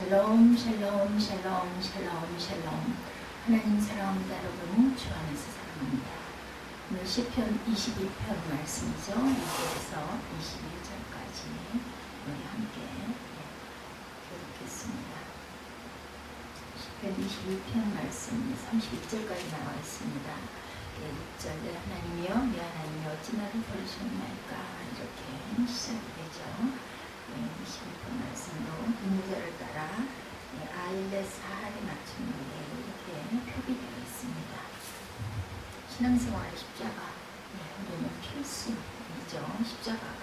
샬롬 샬롬 샬롬 샬롬 샬롬. 하나님 사랑합니다. 여러분 주 안에서 사랑합니다. 오늘 시편 22편 말씀이죠. 1절에서 21절까지 우리 함께 교독했습니다. 시편 22편 말씀 32절까지 나와 있습니다. 6절에 하나님이여 내 하나님이 어찌 나를 버리셨나이까 이렇게 시작이 되죠. 22편 말씀으로 인물들을 따라 아일렛 사할에 맞춘 노래 이렇게 표기되어 있습니다. 신앙생활의 십자가, 우리는 필수이죠. 십자가가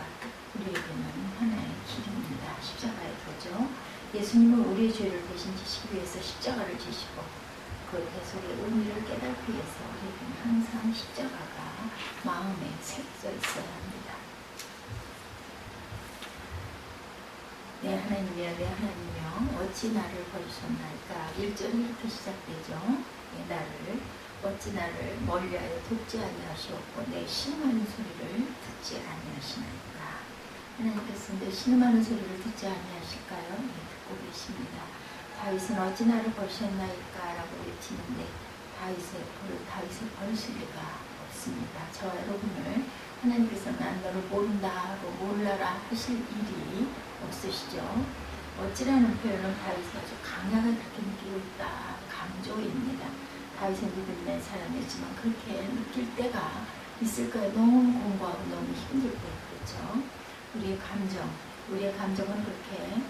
우리에게는 하나의 길입니다. 십자가의 도죠. 예수님은 우리의 죄를 대신 지시기 위해서 십자가를 지시고 그 대속의 의미를 깨닫기 위해서 우리에게는 항상 십자가가 마음에 새겨져 있어야 합니다. 내 하나님이여 내 하나님이여 어찌 나를 버리셨나이까. 1절이 이렇게 시작되죠. 나를 어찌 나를 멀리하여 돕지 아니하시옵고 내 신음하는 소리를 듣지 아니하시나이까. 하나님께서 내 신음하는 소리를 듣지 아니하실까요? 듣고 계십니다. 다윗은 어찌 나를 버리셨나이까 라고 외치는데 다윗을 버리실 리가 없습니다. 저와 여러분을 하나님께서 난 너를 모른다고 몰라라 하실 일이 없으시죠. 어찌라는 표현은 다윗이 아주 강하게 그렇게 느끼고 있다. 강조입니다. 다윗은 믿음의 사람이지만 그렇게 느낄 때가 있을까요? 너무 공부하고 너무 힘들 때 그렇죠. 우리의 감정은 그렇게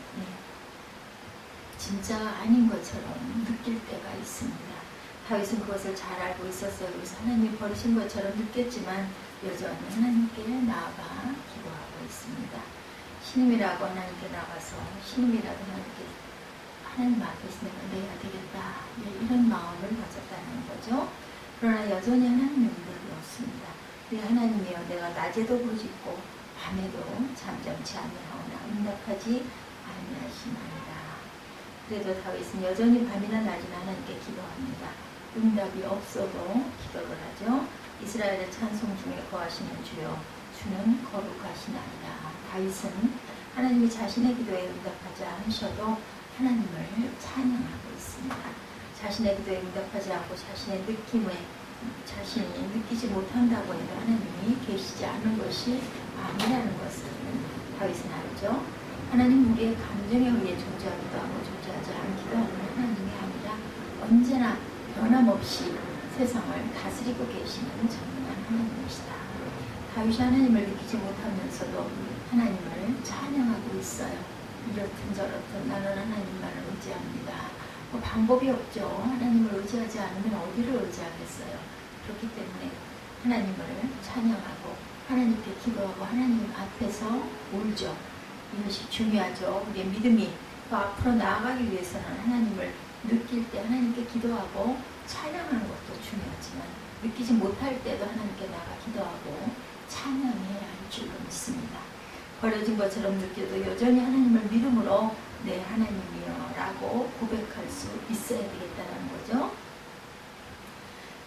진짜 아닌 것처럼 느낄 때가 있습니다. 다윗은 그것을 잘 알고 있었어요. 그래서 하나님이 버리신 것처럼 느꼈지만 여전히 하나님께 나아가 기도하고 있습니다. 신음이라고 하나님께 나가서 신음이라도 하나님 앞에서 내가 내야 되겠다 이런 마음을 가졌다는 거죠. 그러나 여전히 하나님의 은혜가 없습니다. 내 하나님이여 내가 낮에도 부르짖고 밤에도 잠잠치 아니하오나 응답하지 아니하시나이다. 그래도 다윗은 여전히 밤이나 낮이나 하나님께 기도합니다. 응답이 없어도 기도를 하죠. 이스라엘의 찬송 중에 거하시는 주여 주는 거룩하시나이다. 다윗은 하나님이 자신의 기도에 응답하지 않으셔도 하나님을 찬양하고 있습니다. 자신의 기도에 응답하지 않고 자신의 느낌에 자신이 느끼지 못한다고 해도 하나님이 계시지 않은 것이 아니라는 것을 다윗은 알죠. 하나님 우리의 감정에 의해 존재하기도 하고 존재하지 않기도 하는 하나님이 아니라 언제나 변함없이 세상을 다스리고 계시는 전능한 하나님이시다. 다윗이 하나님을 느끼지 못하면서도 하나님을 찬양하고 있어요. 이렇든 저렇든 나는 하나님만을 의지합니다. 방법이 없죠. 하나님을 의지하지 않으면 어디를 의지하겠어요. 그렇기 때문에 하나님을 찬양하고 하나님께 기도하고 하나님 앞에서 울죠. 이것이 중요하죠. 우리의 믿음이 더 앞으로 나아가기 위해서는 하나님을 느낄 때 하나님께 기도하고 찬양하는 것도 중요하지만 느끼지 못할 때도 하나님께 나아가 기도하고 찬양해야 할 줄로 믿습니다. 버려진 것처럼 느껴도 여전히 하나님을 믿음으로 내 하나님이여 라고 고백할 수 있어야 되겠다는 거죠.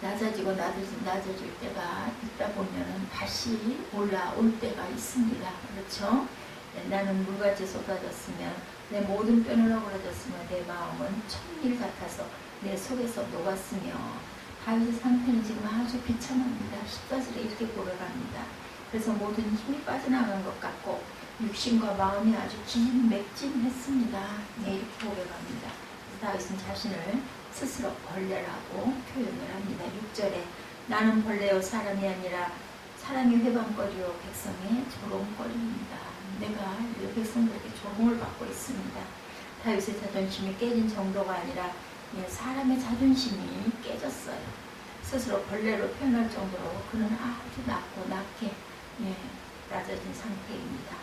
낮아지고 낮아질 때가 있다 보면 다시 올라올 때가 있습니다. 그렇죠? 나는 물같이 쏟아졌으며 내 모든 뼈는 어그러졌으며 내 마음은 천일 같아서 내 속에서 녹았으며. 다윗의 상태는 지금 아주 비참합니다. 14절에 이렇게 고백합니다. 그래서 모든 힘이 빠져나간 것 같고 육신과 마음이 아주 기진맥진했습니다. 이렇게 고백합니다. 다윗은 자신을 스스로 벌레라고 표현을 합니다. 6절에 나는 벌레요 사람이 아니라 사람이 회방거리요 백성의 조롱거리입니다. 내가 백성들에게 조롱을 받고 있습니다. 다윗의 자존심이 깨진 정도가 아니라 사람의 자존심이 깨졌어요. 스스로 벌레로 표현할 정도로 그는 아주 낮고 낮게 낮아진 상태입니다.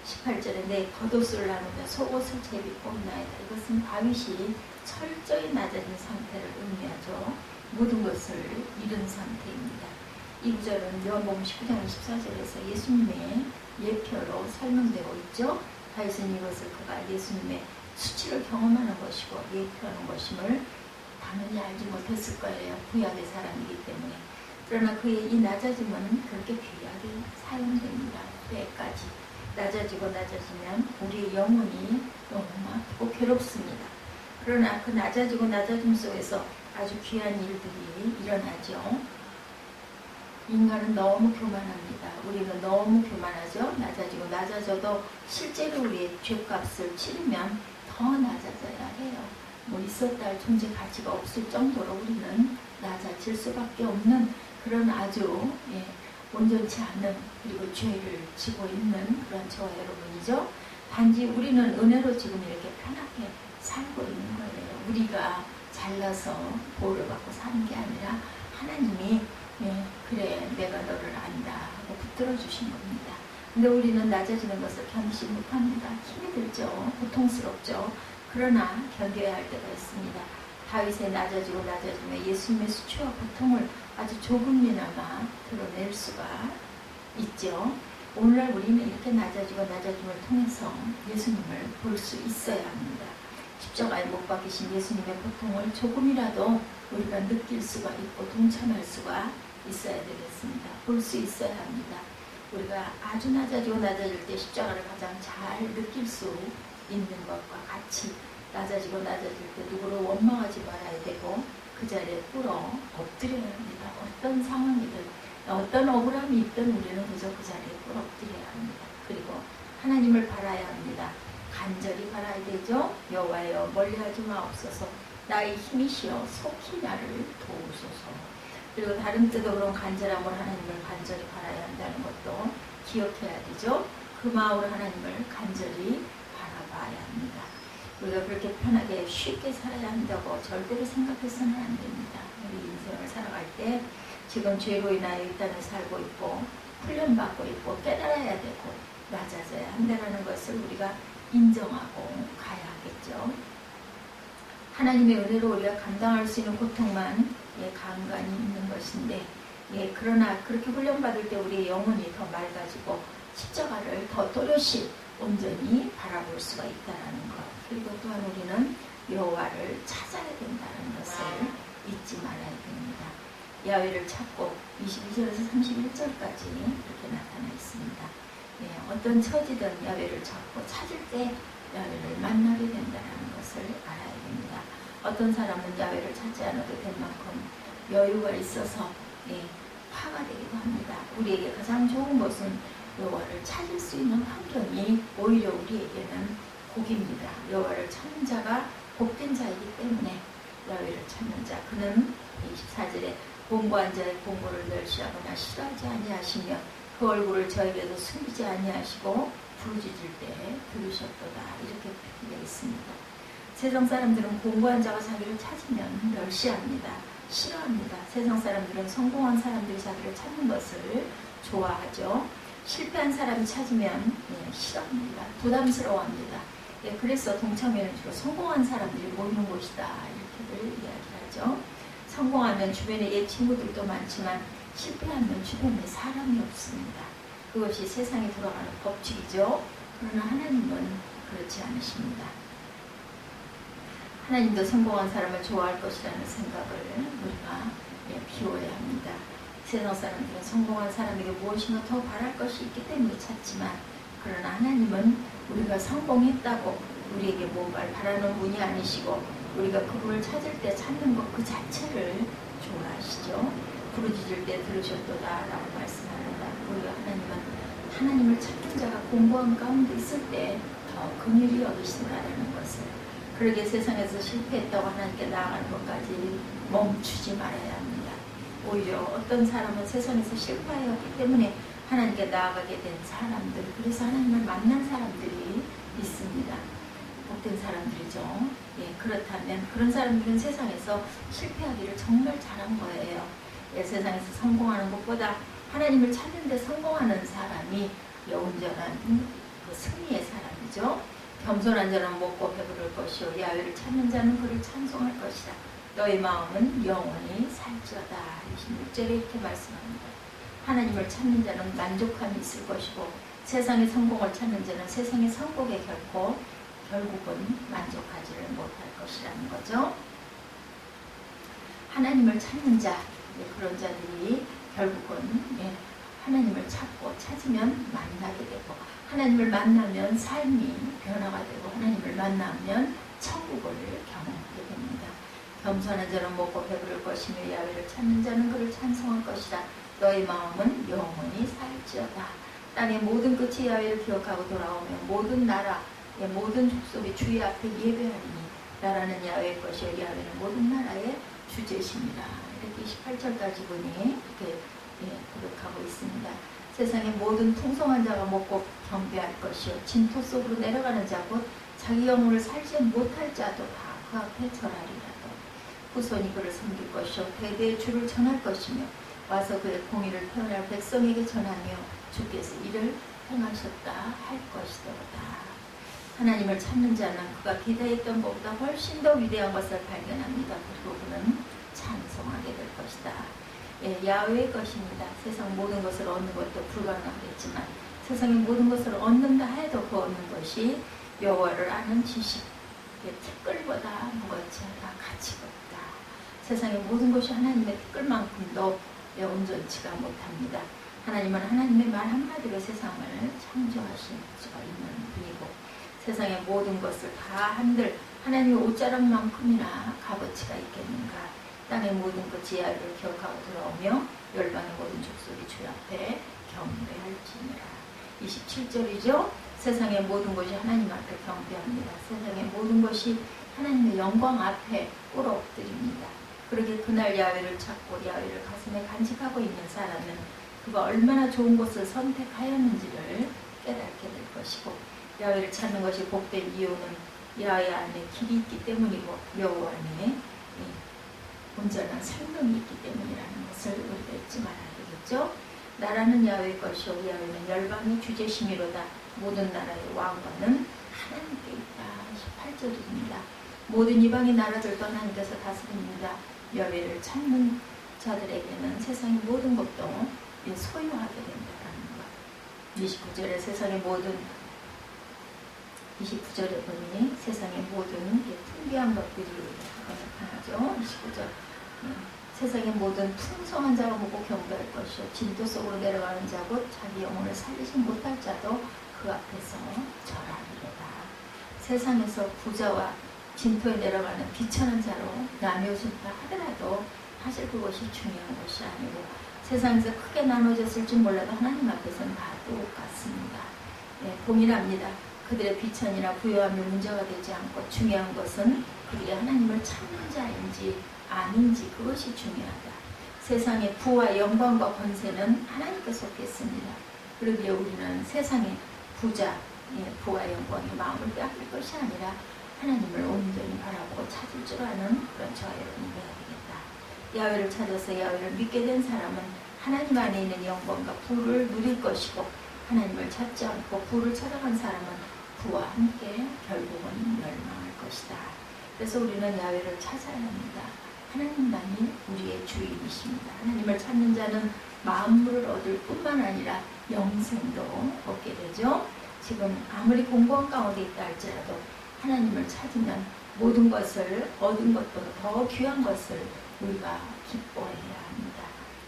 18절에 내 겉옷을 나누며 속옷을 재입고 있나이다. 이것은 다윗이 철저히 낮아진 상태를 의미하죠. 모든 것을 잃은 상태입니다. 이 구절은 요한복음 19장 24절에서 예수님의 예표로 설명되고 있죠. 다윗은 이것을 그가 예수님의 수치를 경험하는 것이고 예표하는 것임을 당연히 알지 못했을 거예요. 구약의 사람이기 때문에. 그러나 그의 이 낮아짐은 그렇게 귀하게 사용됩니다. 때까지 낮아지고 낮아지면 우리의 영혼이 너무 아프고 괴롭습니다. 그러나 그 낮아지고 낮아짐 속에서 아주 귀한 일들이 일어나죠. 인간은 너무 교만합니다. 우리는 너무 교만하죠. 낮아지고 낮아져도 실제로 우리의 죄값을 치르면 더 낮아져야 해요. 뭐 있었다 할 존재 가치가 없을 정도로 우리는 낮아질 수밖에 없는 그런 아주 온전치 않은 그리고 죄를 지고 있는 그런 저와 여러분이죠. 단지 우리는 은혜로 지금 이렇게 편하게 살고 있는 거예요. 우리가 잘나서 보호를 받고 사는 게 아니라 하나님이 그래 내가 너를 안다 하고 붙들어 주신 겁니다. 근데 우리는 낮아지는 것을 견디지 못합니다. 힘이 들죠. 고통스럽죠. 그러나 견뎌야 할 때가 있습니다. 다윗의 낮아지고 낮아지며 예수님의 수치와 고통을 아주 조금이나마 드러낼 수가 있죠. 오늘날 우리는 이렇게 낮아지고 낮아짐을 통해서 예수님을 볼 수 있어야 합니다. 십자가에 못 박히신 예수님의 고통을 조금이라도 우리가 느낄 수가 있고 동참할 수가 있어야 되겠습니다. 볼 수 있어야 합니다. 우리가 아주 낮아지고 낮아질 때 십자가를 가장 잘 느낄 수 있는 것과 같이 낮아지고 낮아질 때 누구를 원망하지 말아야 되고 그 자리에 꿇어 엎드려야 합니다. 어떤 상황이든 어떤 억울함이 있든 우리는 그저 그 자리에 꿇어 엎드려야 합니다. 그리고 하나님을 바라야 합니다. 간절히 바라야 되죠. 여호와여 멀리하지 마옵소서. 나의 힘이시여 속히 나를 도우소서. 그리고 다른 뜻으로 그런 간절함으로 하나님을 간절히 바라야 한다는 것도 기억해야 되죠. 그 마음으로 하나님을 간절히 바라봐야 합니다. 우리가 그렇게 편하게 쉽게 살아야 한다고 절대로 생각해서는 안 됩니다. 우리 인생을 살아갈 때 지금 죄로 인하여 이 땅에 살고 있고 훈련받고 있고 깨달아야 되고 낮아져야 한다는 것을 우리가 인정하고 가야 하겠죠. 하나님의 은혜로 우리가 감당할 수 있는 고통만 간간히 있는 것인데 그러나 그렇게 훈련받을 때 우리의 영혼이 더 맑아지고 십자가를 더 또렷이 온전히 바라볼 수가 있다는 것. 그리고 또한 우리는 여호와를 찾아야 된다는 것을 잊지 말아야 됩니다. 야훼를 찾고 22절에서 31절까지 이렇게 나타나 있습니다. 어떤 처지든 야훼를 찾고 찾을 때 야훼를 만나게 된다는 것을 알아야 됩니다. 어떤 사람은 야훼를 찾지 않아도 될 만큼 여유가 있어서 화가 되기도 합니다. 우리에게 가장 좋은 것은 여호와를 찾을 수 있는 환경이 오히려 우리에게는 복입니다. 여호와를 찾는 자가 복된 자이기 때문에 야훼를 찾는 자 그는 24절에 공부한 자의 공부를 멸시하거나 싫어하지 아니하시며 그 얼굴을 저에게도 숨기지 아니하시고 부르짖을 때 들으셨도다 이렇게 되어 있습니다. 세상 사람들은 공부한 자가 자기를 찾으면 멸시합니다. 싫어합니다. 세상 사람들은 성공한 사람들이 자기를 찾는 것을 좋아하죠. 실패한 사람이 찾으면 싫어합니다. 부담스러워합니다. 그래서 동창회는 주로 성공한 사람들이 모이는 곳이다 이렇게들 이야기하죠. 성공하면 주변에 옛 친구들도 많지만 실패하면 주변에 사람이 없습니다. 그것이 세상에 돌아가는 법칙이죠. 그러나 하나님은 그렇지 않으십니다. 하나님도 성공한 사람을 좋아할 것이라는 생각을 우리가 비워야 합니다. 세상 사람들은 성공한 사람에게 무엇인가 더 바랄 것이 있기 때문에 찾지만 그러나 하나님은 우리가 성공했다고 우리에게 뭔가를 바라는 분이 아니시고 우리가 그분을 찾을 때 찾는 것 그 자체를 좋아하시죠. 부르짖을 때 들으셨도다 라고 말씀합니다. 우리가 하나님을 찾는 자가 공부한 가운데 있을 때 더 긍휼히 여기신다는 것을 그러게 세상에서 실패했다고 하나님께 나아가는 것까지 멈추지 말아야 합니다. 오히려 어떤 사람은 세상에서 실패하였기 때문에 하나님께 나아가게 된 사람들 그래서 하나님을 만난 사람들이 있습니다. 복된 사람들이죠. 그렇다면 그런 사람들은 세상에서 실패하기를 정말 잘한 거예요. 세상에서 성공하는 것보다 하나님을 찾는 데 성공하는 사람이 온전한 그 승리의 사람이죠. 겸손한 자는 먹고 배부를 것이요 야훼를 찾는 자는 그를 찬송할 것이다. 너의 마음은 영원히 살지어다. 26절에 이렇게 말씀합니다. 하나님을 찾는 자는 만족함이 있을 것이고 세상의 성공을 찾는 자는 세상의 성공에 결국은 만족하지를 못할 것이라는 거죠. 하나님을 찾는 자 그런 자들이 결국은 하나님을 찾으면 만나게 되고 하나님을 만나면 삶이 변화가 되고 하나님을 만나면 천국을 경험하게 됩니다. 겸손한 자는 먹고 배부를 것이며 야훼를 찾는 자는 그를 찬송할 것이다. 너희 마음은 영원히 살지어다. 땅의 모든 끝이 야훼를 기억하고 돌아오며 모든 나라, 모든 족속이 주의 앞에 예배하리니 나라는 야훼의 것이요 야훼는 모든 나라의 주제십니다. 이렇게 28절까지 보니 이렇게 고백하고 있습니다. 세상의 모든 풍성한 자가 먹고 경배할 것이요 진토 속으로 내려가는 자 곧 자기 영혼을 살지 못할 자도 다 그 앞에 절하리라도 후손이 그를 섬길 것이요 대대의 주를 전할 것이며 와서 그의 공의를 표현할 백성에게 전하며 주께서 이를 행하셨다 할 것이더라. 하나님을 찾는 자는 그가 기대했던 것보다 훨씬 더 위대한 것을 발견합니다. 그리고 그는 찬송하게 될 것이다. 야훼의 것입니다. 세상 모든 것을 얻는 것도 불가능하겠지만 세상의 모든 것을 얻는다 해도 그 얻는 것이 여호와를 아는 지식, 티끌보다 무가치 하다 가치가 없다. 세상의 모든 것이 하나님의 티끌만큼도 온전치가 못합니다. 하나님은 하나님의 말 한마디로 세상을 창조하실 수가 있는 분이고 세상의 모든 것을 다 한들 하나님의 옷자락만큼이나 값어치가 있겠는가. 땅의 모든 것이 야훼를 기억하고 돌아오며 열방의 모든 족속이 주 앞에 경배할지니라. 27절이죠. 세상의 모든 것이 하나님 앞에 경배합니다. 세상의 모든 것이 하나님의 영광 앞에 꿇어 엎드립니다. 그러게 그날 야훼를 찾고 야훼를 가슴에 간직하고 있는 사람은 그가 얼마나 좋은 것을 선택하였는지를 깨닫게 될 것이고 야훼를 찾는 것이 복된 이유는 야훼 안에 길이 있기 때문이고 여호와 안에 온전한 생명이 있기 때문이라는 것을 우리가 잊지 말아야 되겠죠. 나라는 야훼의 것이요 야훼는 열방의 주제심이로다. 모든 나라의 왕관은 하나님께 있다. 18절입니다. 모든 이방의 나라들도 하나님께서 다스립니다. 야훼를 찾는 자들에게는 세상의 모든 것도 소유하게 된다는 것. 29절에 세상의 모든 29절에 보니 세상의 모든 풍비한 것들이 하나죠. 29절 세상의 모든 풍성한 자가 먹고 경배할 것이요 진토 속으로 내려가는 자 곧 자기 영혼을 살리지 못할 자도 그 앞에서 절하리로다. 세상에서 부자와 진토에 내려가는 비천한 자로 나뉘어진다 하더라도 사실 그것이 중요한 것이 아니고 세상에서 크게 나눠졌을지 몰라도 하나님 앞에서는 다 똑같습니다. 동일합니다. 그들의 비천이나 부요함이 문제가 되지 않고 중요한 것은 그들이 하나님을 찾는 자인지 아닌지 그것이 중요하다. 세상의 부와 영광과 권세는 하나님께 속했습니다. 그러기에 우리는 세상의 부자, 부와 영광의 마음을 빼앗길 것이 아니라 하나님을 온전히 바라보고 찾을 줄 아는 그런 저와 여러분이 되어야 되겠다. 야훼를 찾아서 야훼를 믿게 된 사람은 하나님 안에 있는 영광과 부를 누릴 것이고 하나님을 찾지 않고 부를 찾아간 사람은 부와 함께 결국은 멸망할 것이다. 그래서 우리는 야훼를 찾아야 합니다. 하나님만이 우리의 주인이십니다. 하나님을 찾는 자는 만물을 얻을 뿐만 아니라 영생도 얻게 되죠. 지금 아무리 공고한 가운데 있다 할지라도 하나님을 찾으면 모든 것을 얻은 것보다 더 귀한 것을 우리가 기뻐해야 합니다.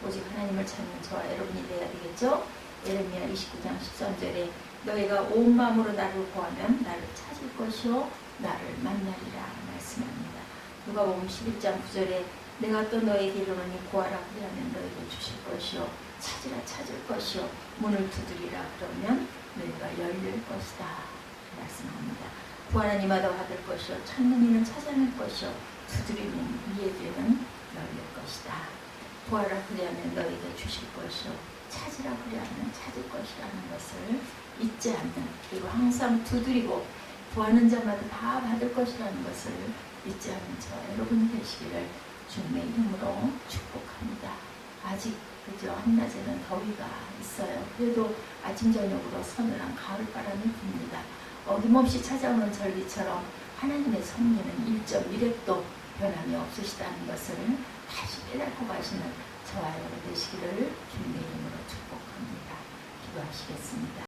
오직 하나님을 찾는 저와 여러분이 되어야 되겠죠. 예레미야 29장 13절에 너희가 온 마음으로 나를 구하면 나를 찾을 것이요 나를 만나리라 말씀합니다. 누가복음 11장 9절에 내가 또 너에게 이르노니 구하라 그러면 너에게 주실 것이요 찾으라 찾을 것이요 문을 두드리라 그러면 너희가 열릴 것이다 말씀합니다. 구하는 이마다 받을 것이요 찾는 이는 찾아낼 것이요 두드리는 이에게는 열릴 것이다. 구하라 그러면 너에게 주실 것이요 찾으라 그러면 찾을 것이라는 것을 잊지 않는 그리고 항상 두드리고 구하는 자마다 다 받을 것이라는 것을 잊지 않는 저와 여러분이 되시기를 주님의 이름으로 축복합니다. 아직 그저 한낮에는 더위가 있어요. 그래도 아침 저녁으로 서늘한 가을바람이 붑니다. 어김없이 찾아오는 절기처럼 하나님의 섭리는 1.1획도 변함이 없으시다는 것을 다시 깨닫고 가시는 저와 여러분 되시기를 주님의 이름으로 축복합니다. 기도하시겠습니다.